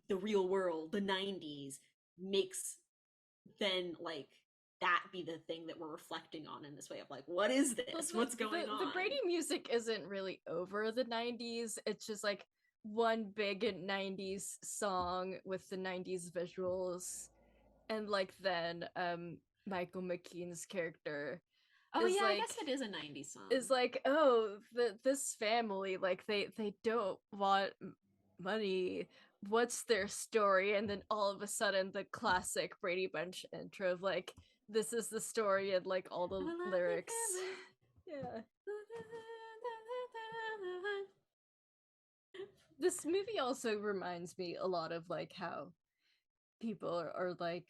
the real world, the 90s, makes then like that be the thing that we're reflecting on in this way of like, what is this? What's going on? The Brady music isn't really over the 90s. It's just like one big 90s song with the 90s visuals. And like then Michael McKean's character Oh is yeah, like, I guess it is a 90s song. Is like, oh, this family, like they don't want money. What's their story? And then all of a sudden the classic Brady Bunch intro of like, this is the story, and like all the lyrics. Yeah. This movie also reminds me a lot of like how people are like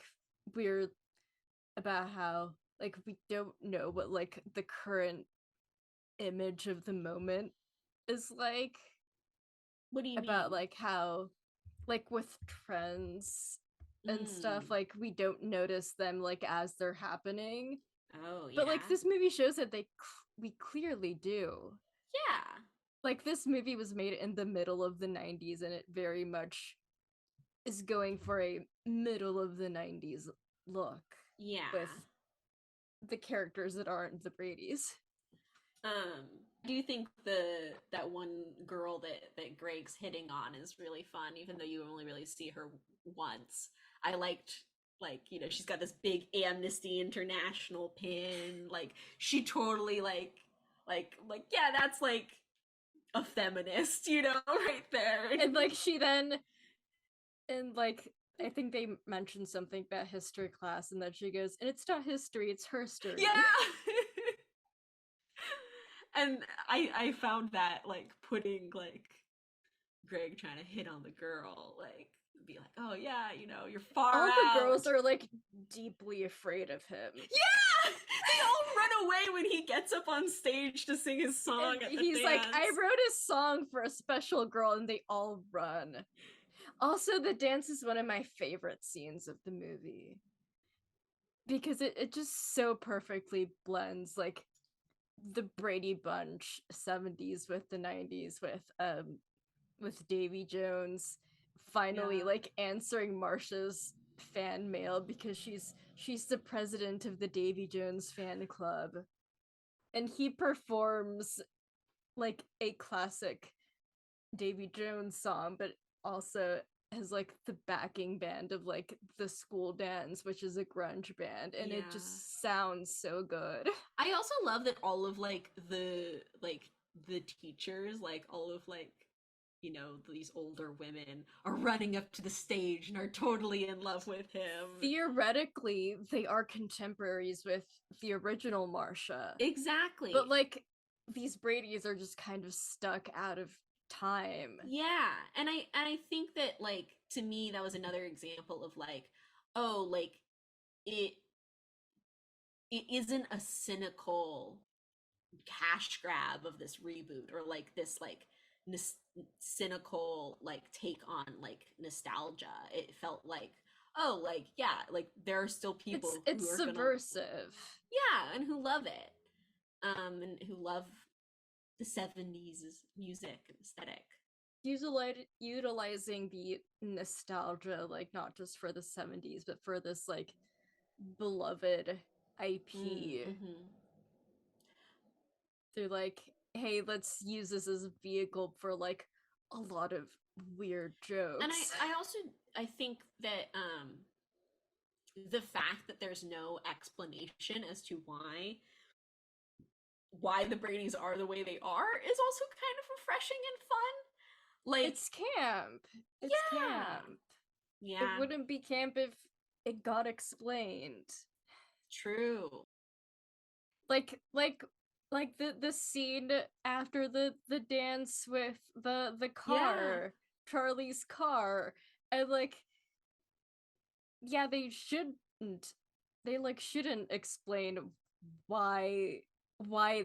weird about how like we don't know what like the current image of the moment is like. What do you about mean? like how like with trends and stuff, like we don't notice them like as they're happening. Oh yeah. But like this movie shows that we clearly do. Yeah. Like this movie was made in the middle of the 90s and it very much is going for a middle of the 90s look. Yeah. With the characters that aren't the Bradys. I do think that one girl that Greg's hitting on is really fun, even though you only really see her once. I liked, like, she's got this big Amnesty International pin. Like, she totally yeah, that's like a feminist, right there. And like she then, and like I think they mentioned something about history class, and that she goes, and it's not history, it's her story. Yeah. And I found that like putting like Greg trying to hit on the girl, like be like, oh yeah, you're far all out. the girls are like deeply afraid of him. Yeah, they all run away when he gets up on stage to sing his song. And at the he's dance. like, I wrote a song for a special girl, and they all run. Also, the dance is one of my favorite scenes of the movie because it just so perfectly blends like the Brady Bunch 70s with the 90s with Davy Jones finally like answering Marsha's fan mail because she's the president of the Davy Jones fan club, and he performs like a classic Davy Jones song, but also has like the backing band of like the school dance, which is a grunge band, and it just sounds so good. I also love that all of like the teachers, like all of like these older women are running up to the stage and are totally in love with him. Theoretically, they are contemporaries with the original Marsha. Exactly. But like these Bradys are just kind of stuck out of time. Yeah. And I think that like to me that was another example of like, oh, like it isn't a cynical cash grab of this reboot or like this like cynical like take on like nostalgia. It felt like, oh, like yeah, like there are still people it's who are subversive. Yeah, and who love it, and who love the 70s music and aesthetic. Utilizing the nostalgia, like not just for the 70s, but for this like beloved IP. Mm-hmm. They're like, hey, let's use this as a vehicle for like a lot of weird jokes. And I also I think that the fact that there's no explanation as to why the Bradys are the way they are is also kind of refreshing and fun. Like It's camp. It's yeah. camp. Yeah. It wouldn't be camp if it got explained. True. Like the scene after the dance with the car, Charlie's car, and like, yeah, they shouldn't explain why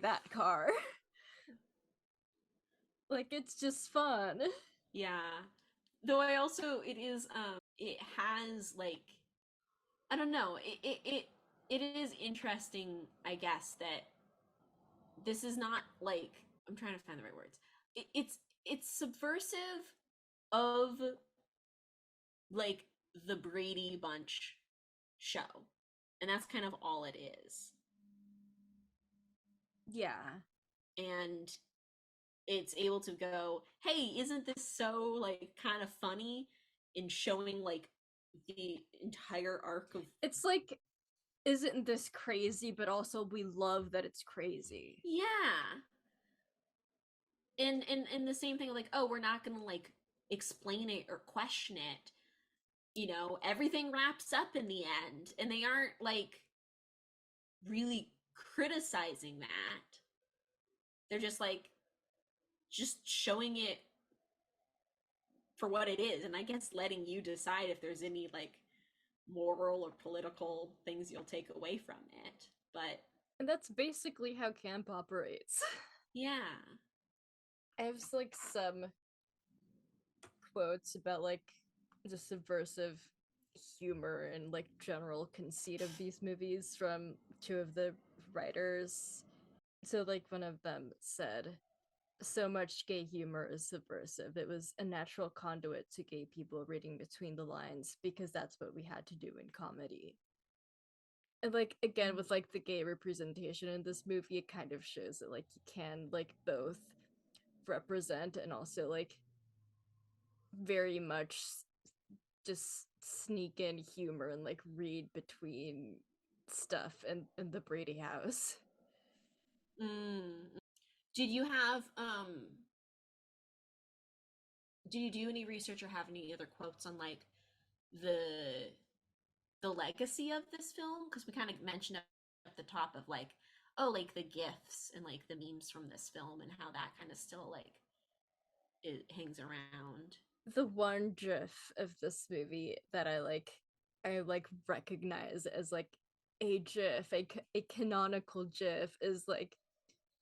that car. Like, it's just fun. Yeah. Though I also it has like I don't know, it is interesting, I guess, that this is not like I'm trying to find the right words. It's subversive of like the Brady Bunch show. And that's kind of all it is. Yeah. And it's able to go, hey, isn't this so like kind of funny in showing like the entire arc of It's like, isn't this crazy, but also we love that it's crazy. yeah. And the same thing, like, oh, we're not gonna like explain it or question it. You know, everything wraps up in the end, and they aren't like really criticizing that. They're just like just showing it for what it is, and I guess letting you decide if there's any like moral or political things you'll take away from it. But And that's basically how camp operates. yeah. I have like some quotes about like the subversive humor and like general conceit of these movies from two of the writers. So like one of them said, so much gay humor is subversive. It was a natural conduit to gay people reading between the lines because that's what we had to do in comedy. And like again with like the gay representation in this movie, it kind of shows that like you can like both represent and also like very much just sneak in humor and like read between stuff in the Brady house. Did you have did you do any research or have any other quotes on like the legacy of this film? Because we kind of mentioned at the top of like, oh, like the gifs and like the memes from this film and how that kind of still like it hangs around. The one gif of this movie that I recognize as like a gif, a canonical gif, is like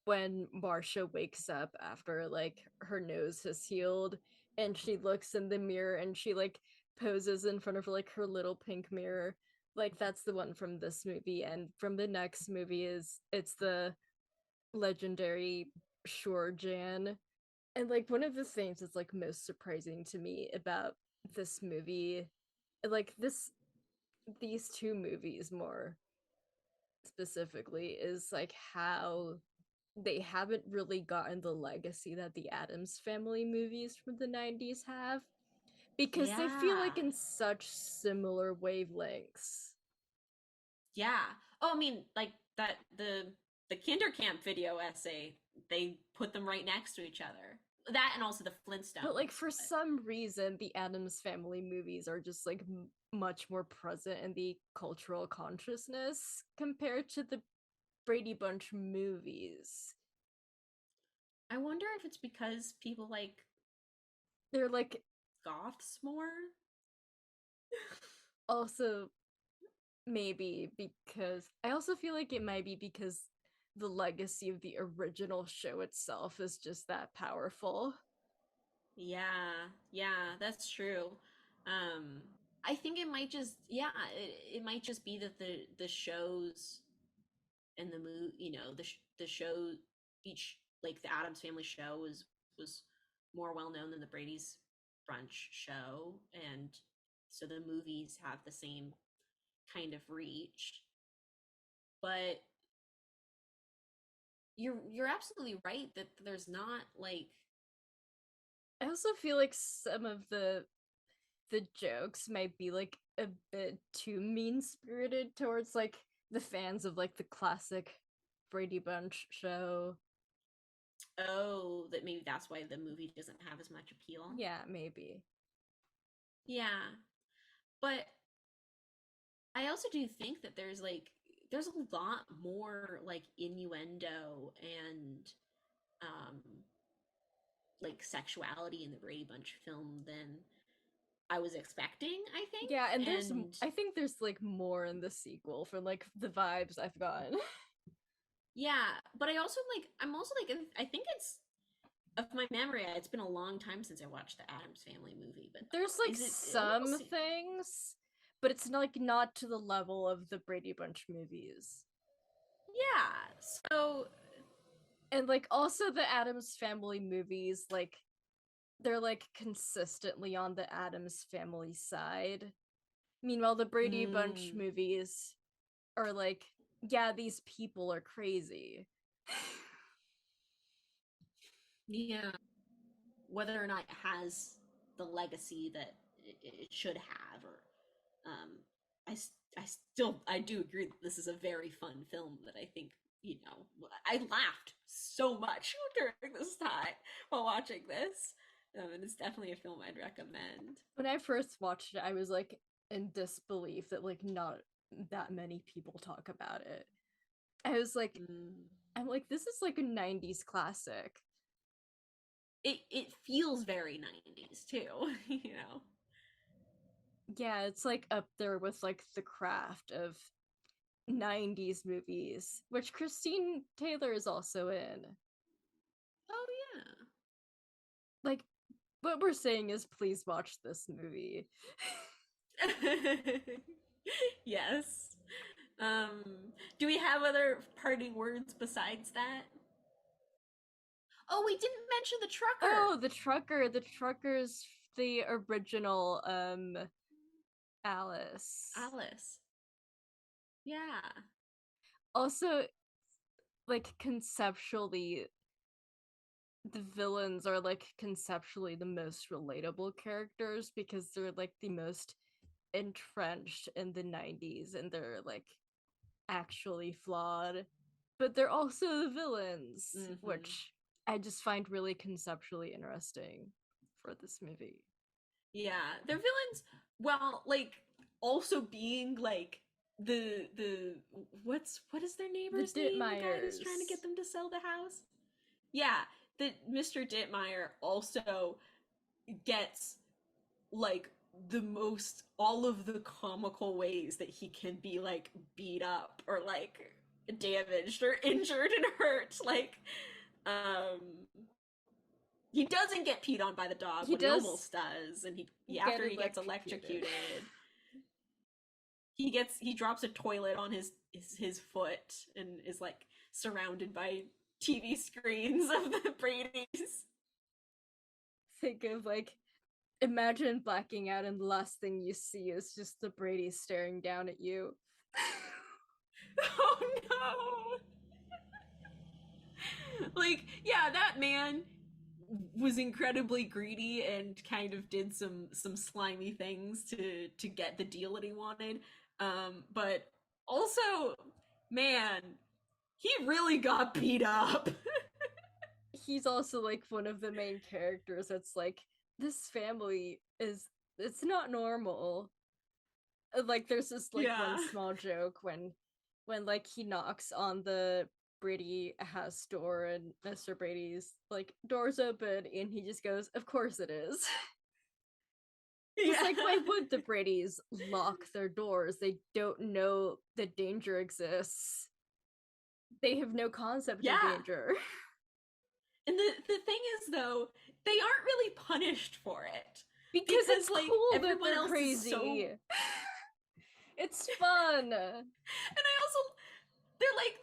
when Marcia wakes up after like her nose has healed and she looks in the mirror and she like poses in front of like her little pink mirror. Like that's the one from this movie, and from the next movie it's the legendary Sure Jan. And like one of the things that's like most surprising to me about this movie, like these two movies more specifically, is like how they haven't really gotten the legacy that the Addams Family movies from the 90s have, because they feel like in such similar wavelengths. Yeah. Oh, I mean, like that the Kindercamp video essay, they put them right next to each other. That and also the Flintstones. But like for some reason, the Addams Family movies are just like much more present in the cultural consciousness compared to the Brady Bunch movies. I wonder if it's because people like they're like goths more. Also, maybe because I also feel like it might be because the legacy of the original show itself is just that powerful. Yeah, that's true. I think it might just it might just be that the shows and the movie, you know, the show, each like the Addams Family show was more well known than the Brady's Brunch show, and so the movies have the same kind of reach. But you're absolutely right that there's not like I also feel like some of the jokes might be like a bit too mean-spirited towards like the fans of like the classic Brady Bunch show. Oh, that maybe that's why the movie doesn't have as much appeal. Yeah, maybe. Yeah. But I also do think that there's a lot more like innuendo and um like sexuality in the Brady Bunch film than I was expecting, I think. Yeah, and And I think there's like more in the sequel from like the vibes I've gotten. yeah, but I'm also like I think it's of my memory, it's been a long time since I watched the Addams Family movie, but There's like is it some almost things, but it's like not to the level of the Brady Bunch movies. yeah. So And like also the Addams Family movies, like they're like consistently on the Addams Family side. Meanwhile, the Brady Bunch mm, movies are like, yeah, these people are crazy. yeah, whether or not it has the legacy that it should have, or um, I do agree that this is a very fun film that I think I laughed so much during this time while watching this. And it's definitely a film I'd recommend. When I first watched it, I was like in disbelief that like not that many people talk about it. I was like, Mm. I'm like, this is like a 90s classic. It feels very 90s too, you know. Yeah, it's like up there with like The Craft of 90s movies, which Christine Taylor is also in. Oh Like, what we're saying is please watch this movie. yeah. Yes. Um, do we have other parting words besides that? Oh, we didn't mention the trucker. Oh, the trucker's the original Alice. Alice. Yeah. Also, like conceptually, the villains are like conceptually the most relatable characters because they're like the most entrenched in the 90s and they're like actually flawed, but they're also the villains, Mm-hmm. which I just find really conceptually interesting for this movie. Yeah. They're villains, well, like also being like the what is their The neighbor's name? The guy who's trying to get Ditmeyers. them to sell the house? Yeah, that Mr. Dittmeyer also gets like the most all of the comical ways that he can be like beat up or like damaged or injured and hurt. Like um he doesn't get peed on by the dog, He but he does almost does, and get after he gets electrocuted. electrocuted, he drops a toilet on his foot and is like surrounded by TV screens of the Brady's. Think of like, imagine blacking out and the last thing you see is just the Brady staring down at you. Oh no! Like, yeah, that man was incredibly greedy and kind of did some slimy things to get the deal that he wanted. But also, man, he really got beat up. He's also like one of the main characters that's like, this family is, it's not normal. Like there's this like Yeah. one small joke when like he knocks on the Brady house door and Mr. Brady's like, doors open, and he just goes, of course it is. It's like, why would the Bradys lock their doors? They don't know that danger exists. They have no concept of Yeah. danger. And the thing is though, they aren't really punished for it. Because it's like cool that everyone they're else crazy. is so It's fun. And I also they're like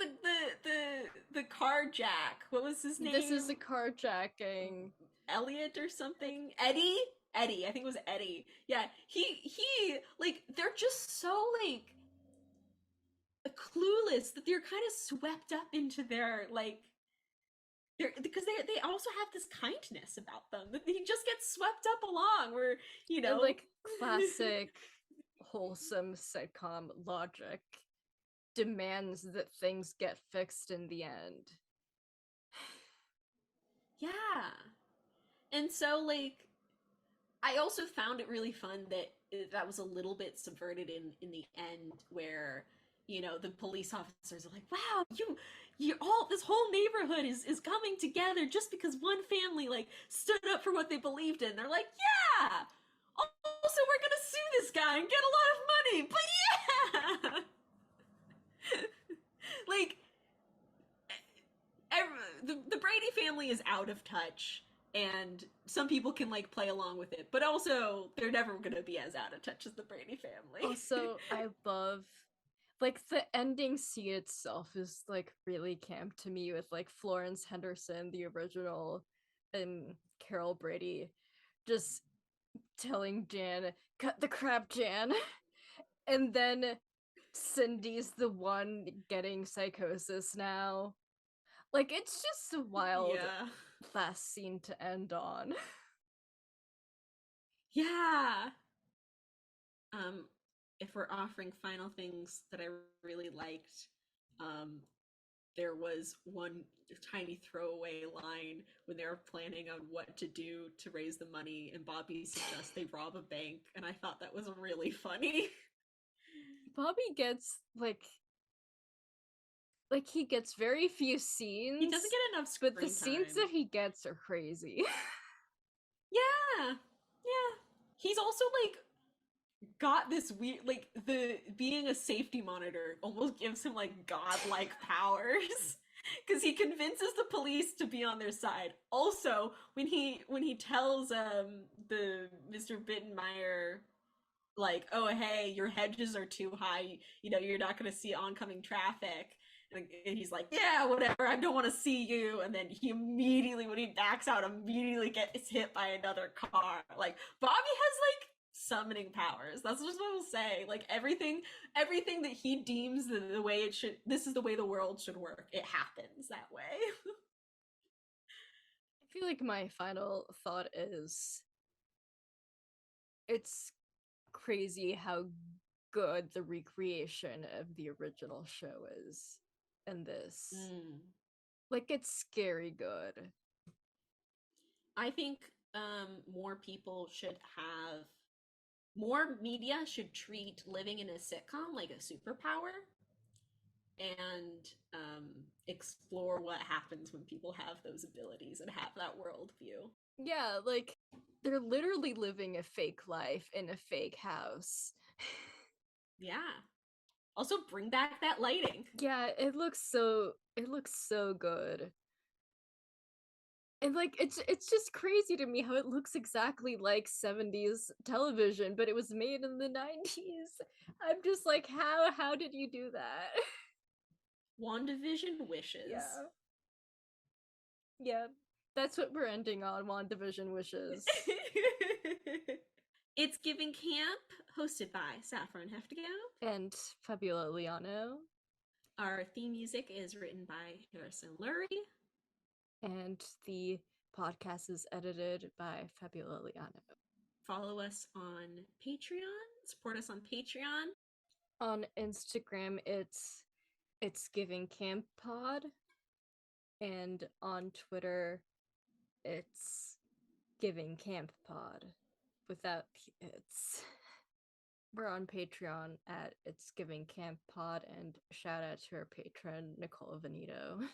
the carjack. What was his name? This is a carjacking. Elliot or something. Eddie. Eddie. I think it was Eddie. Yeah. He like they're just so like clueless that they're kind of swept up into their like Because they also have this kindness about them. He just gets swept up along where, And like classic wholesome sitcom logic demands that things get fixed in the end. Yeah. And so like I also found it really fun that that was a little bit subverted in the end where the police officers are like, wow, you all this whole neighborhood is coming together just because one family like stood up for what they believed in. They're like, yeah, also we're gonna sue this guy and get a lot of money, but yeah. Like the Brady family is out of touch, and some people can like play along with it, but also they're never gonna be as out of touch as the Brady family. Also, I love like the ending scene itself is like really camp to me with like Florence Henderson, the original, and Carol Brady just telling Jan, cut the crap, Jan. And then Cindy's the one getting psychosis now. Like, it's just a wild last scene to end on. Yeah. If we're offering final things that I really liked, there was one tiny throwaway line when they were planning on what to do to raise the money, and Bobby suggests they rob a bank, and I thought that was really funny. Bobby gets like he gets very few scenes. He doesn't get enough screen but the time. scenes that he gets are crazy. Yeah. He's also like got this weird like the being a safety monitor almost gives him like godlike powers. Because he convinces the police to be on their side. Also, when he tells the Mr. Bittenmeyer, like, oh hey, your hedges are too high, you're not going to see oncoming traffic, and he's like, yeah, whatever, I don't want to see you, and then he immediately, when he backs out, immediately gets hit by another car. Like, Bobby has like summoning powers. That's just what I'll say. Like everything that he deems the way it should, this is the way the world should work, it happens that way. I feel like my final thought is it's crazy how good the recreation of the original show is in this. Like, it's scary good. I think more people should have more media should treat living in a sitcom like a superpower, and explore what happens when people have those abilities and have that worldview. Yeah, like they're literally living a fake life in a fake house. Yeah. Also, bring back that lighting. Yeah, it looks so good. And like it's just crazy to me how it looks exactly like 70s television, but it was made in the 90s. I'm just like, how did you do that? WandaVision wishes. Yeah, that's what we're ending on, WandaVision wishes. It's Giving Camp, hosted by Saffron and Fabiola and Fabiola Liano. Our theme music is written by Harrison Lurie. And the podcast is edited by Fabiola Liano. Follow us on Patreon. Support us on Patreon. On Instagram, it's Giving Camp Pod. And on Twitter, it's Giving Camp Pod. Without the it's. We're on Patreon at It's Giving Camp Pod, and shout out to our patron, Nicole Venito.